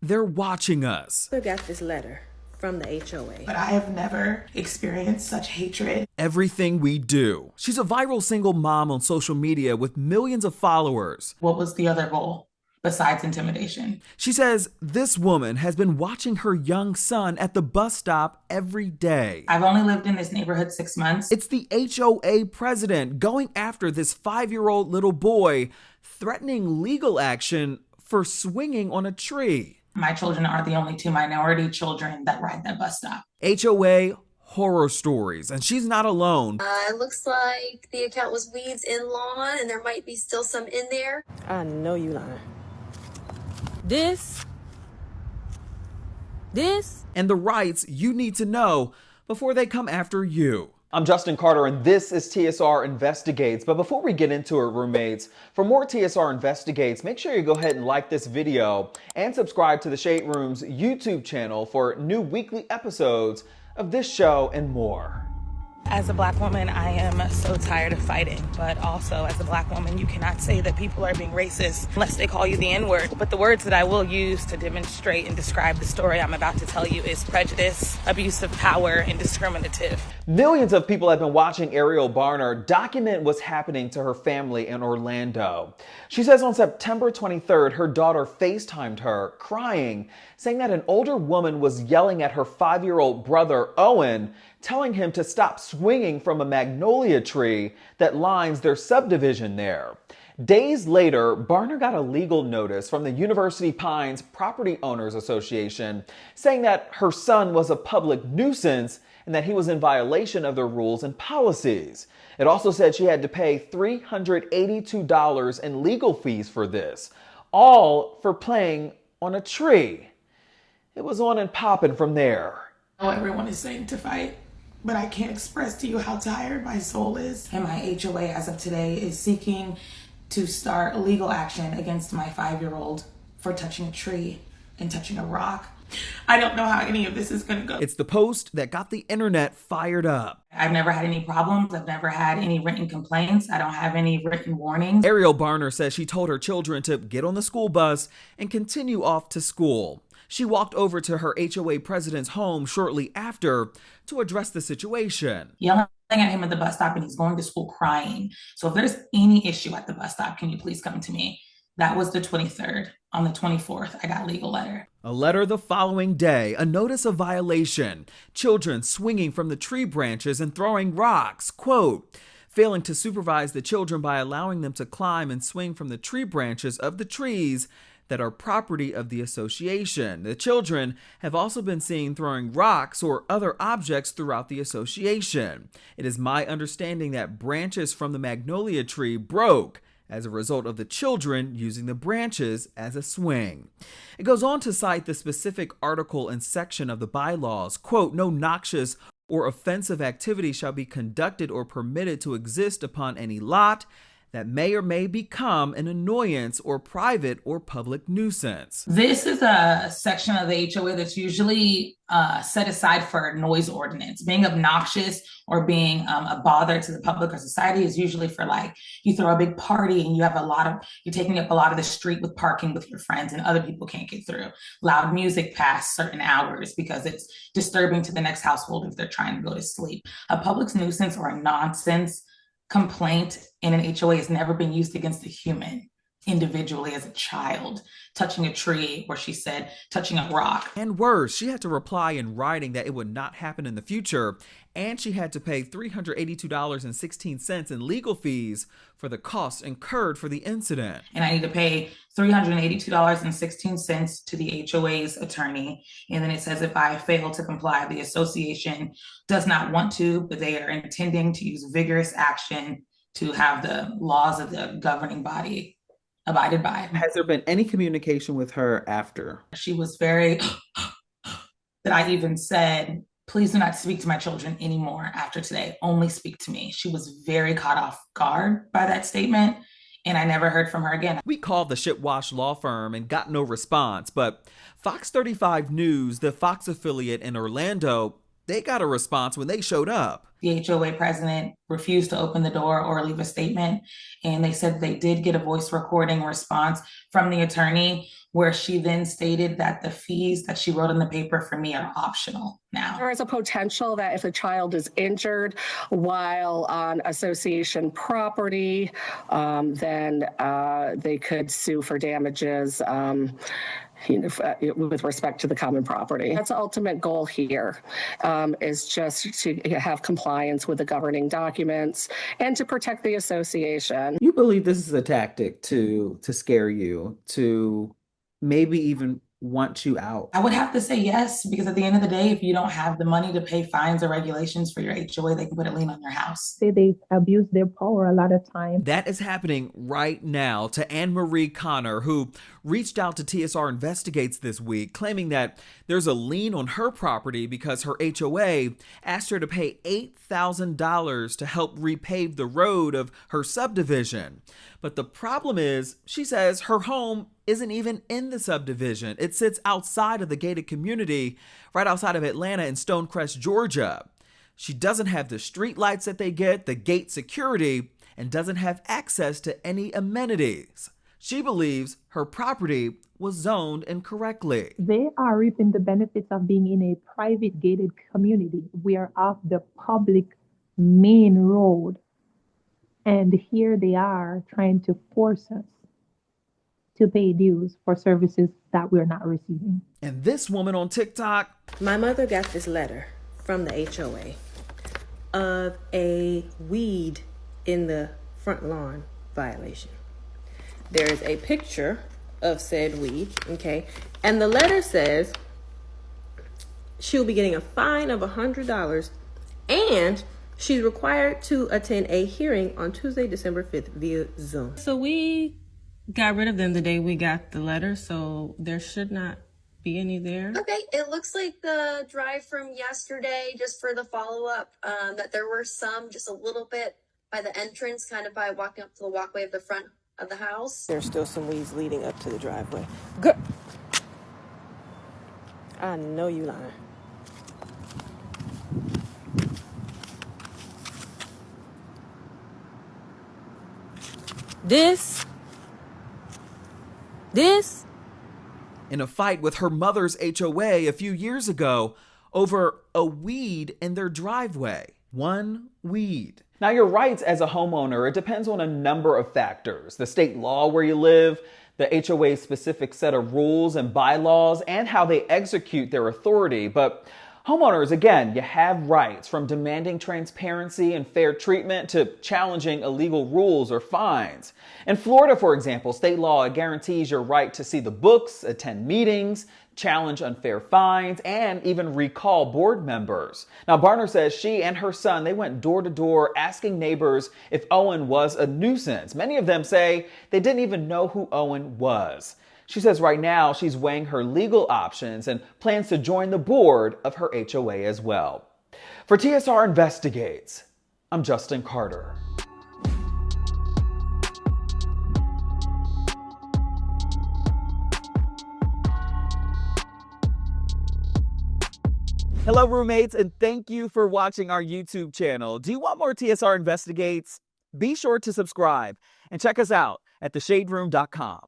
they're watching us. I got this letter from the HOA. But I have never experienced such hatred. Everything we do. She's a viral single mom on social media with millions of followers. What was the other goal besides intimidation? She says this woman has been watching her young son at the bus stop every day. I've only lived in this neighborhood 6 months. It's the HOA president going after this 5-year-old little boy, threatening legal action for swinging on a tree. My children are the only 2 minority children that ride that bus stop. HOA horror stories, and she's not alone. It looks like the account was weeds in lawn, and there might be still some in there. I know you lying. This, and the rights you need to know before they come after you. I'm Justin Carter, and this is TSR Investigates. But before we get into it, roommates, for more TSR Investigates, make sure you go ahead and like this video and subscribe to the Shade Room's YouTube channel for new weekly episodes of this show and more. As a Black woman, I am so tired of fighting, but also as a Black woman, you cannot say that people are being racist unless they call you the N-word. But the words that I will use to demonstrate and describe the story I'm about to tell you is prejudice, abuse of power, and discriminative. Millions of people have been watching Ariel Barner document what's happening to her family in Orlando. She says on September 23rd, her daughter FaceTimed her, crying, saying that an older woman was yelling at her 5-year-old brother, Owen, telling him to stop swinging from a magnolia tree that lines their subdivision there. Days later, Barner got a legal notice from the University Pines Property Owners Association saying that her son was a public nuisance and that he was in violation of their rules and policies. It also said she had to pay $382 in legal fees for this, all for playing on a tree. It was on and popping from there. I know everyone is saying to fight, but I can't express to you how tired my soul is. And my HOA as of today is seeking to start legal action against my 5-year-old for touching a tree and touching a rock. I don't know how any of this is going to go. It's the post that got the internet fired up. I've never had any problems. I've never had any written complaints. I don't have any written warnings. Ariel Barner says she told her children to get on the school bus and continue off to school. She walked over to her HOA president's home shortly after to address the situation. Yelling at him at the bus stop, and he's going to school crying. So if there's any issue at the bus stop, can you please come to me? That was the 23rd. On the 24th, I got a legal letter. A letter the following day, a notice of violation. Children swinging from the tree branches and throwing rocks. Quote, failing to supervise the children by allowing them to climb and swing from the tree branches of the trees that are property of the association. The children have also been seen throwing rocks or other objects throughout the association. It is my understanding that branches from the magnolia tree broke as a result of the children using the branches as a swing. It goes on to cite the specific article and section of the bylaws, quote, no noxious or offensive activity shall be conducted or permitted to exist upon any lot that may or may become an annoyance or private or public nuisance. This is a section of the HOA that's usually set aside for noise ordinance. Being obnoxious or being a bother to the public or society is usually for, like, you throw a big party and you have you're taking up a lot of the street with parking with your friends and other people can't get through. Loud music past certain hours because it's disturbing to the next household if they're trying to go to sleep. A public nuisance or a nonsense complaint in an HOA has never been used against a human individually as a child. Touching a tree, or she said touching a rock. And worse, she had to reply in writing that it would not happen in the future, and she had to pay $382.16 in legal fees for the costs incurred for the incident. And I need to pay $382.16 to the HOA's attorney. And then it says if I fail to comply, the association does not want to, but they are intending to use vigorous action to have the laws of the governing body abided by. Has there been any communication with her after? She was very, that I even said, please do not speak to my children anymore after today. Only speak to me. She was very caught off guard by that statement, and I never heard from her again. We called the Shipwash law firm and got no response, but Fox 35 News, the Fox affiliate in Orlando, they got a response when they showed up. The HOA president refused to open the door or leave a statement. And they said they did get a voice recording response from the attorney, where she then stated that the fees that she wrote in the paper for me are optional now. There is a potential that if a child is injured while on association property, then they could sue for damages with respect to the common property. That's the ultimate goal here, is just to have compliance with the governing documents and to protect the association. You believe this is a tactic to scare you, to maybe even want you out? I would have to say yes, because at the end of the day, if you don't have the money to pay fines or regulations for your HOA, they can put a lien on your house. Say they abuse their power a lot of times. That is happening right now to Anne Marie Connor, who reached out to TSR Investigates this week, claiming that there's a lien on her property because her HOA asked her to pay $8,000 to help repave the road of her subdivision. But the problem is, she says her home isn't even in the subdivision. It sits outside of the gated community, right outside of Atlanta in Stonecrest, Georgia. She doesn't have the street lights that they get, the gate security, and doesn't have access to any amenities. She believes her property was zoned incorrectly. They are reaping the benefits of being in a private gated community. We are off the public main road. And here they are trying to force us to pay dues for services that we're not receiving. And this woman on TikTok, My mother got this letter from the HOA of a weed in the front lawn violation. There is a picture of said weed, okay? And the letter says she'll be getting a fine of $100 and she's required to attend a hearing on Tuesday, December 5th via Zoom. So we got rid of them the day we got the letter, so there should not be any there. Okay, it looks like the drive from yesterday, just for the follow-up, that there were some just a little bit by the entrance, kind of by walking up to the walkway of the front of the house. There's still some weeds leading up to the driveway. Good. I know you lying. This in a fight with her mother's HOA a few years ago over a weed in their driveway. One weed. Now, your rights as a homeowner, it depends on a number of factors. The state law where you live, the HOA's specific set of rules and bylaws, and how they execute their authority. But homeowners, again, you have rights, from demanding transparency and fair treatment to challenging illegal rules or fines. In Florida, for example, state law guarantees your right to see the books, attend meetings, challenge unfair fines, and even recall board members. Now, Barner says she and her son, they went door to door asking neighbors if Owen was a nuisance. Many of them say they didn't even know who Owen was. She says right now she's weighing her legal options and plans to join the board of her HOA as well. For TSR Investigates, I'm Justin Carter. Hello, roommates, and thank you for watching our YouTube channel. Do you want more TSR Investigates? Be sure to subscribe and check us out at theshaderoom.com.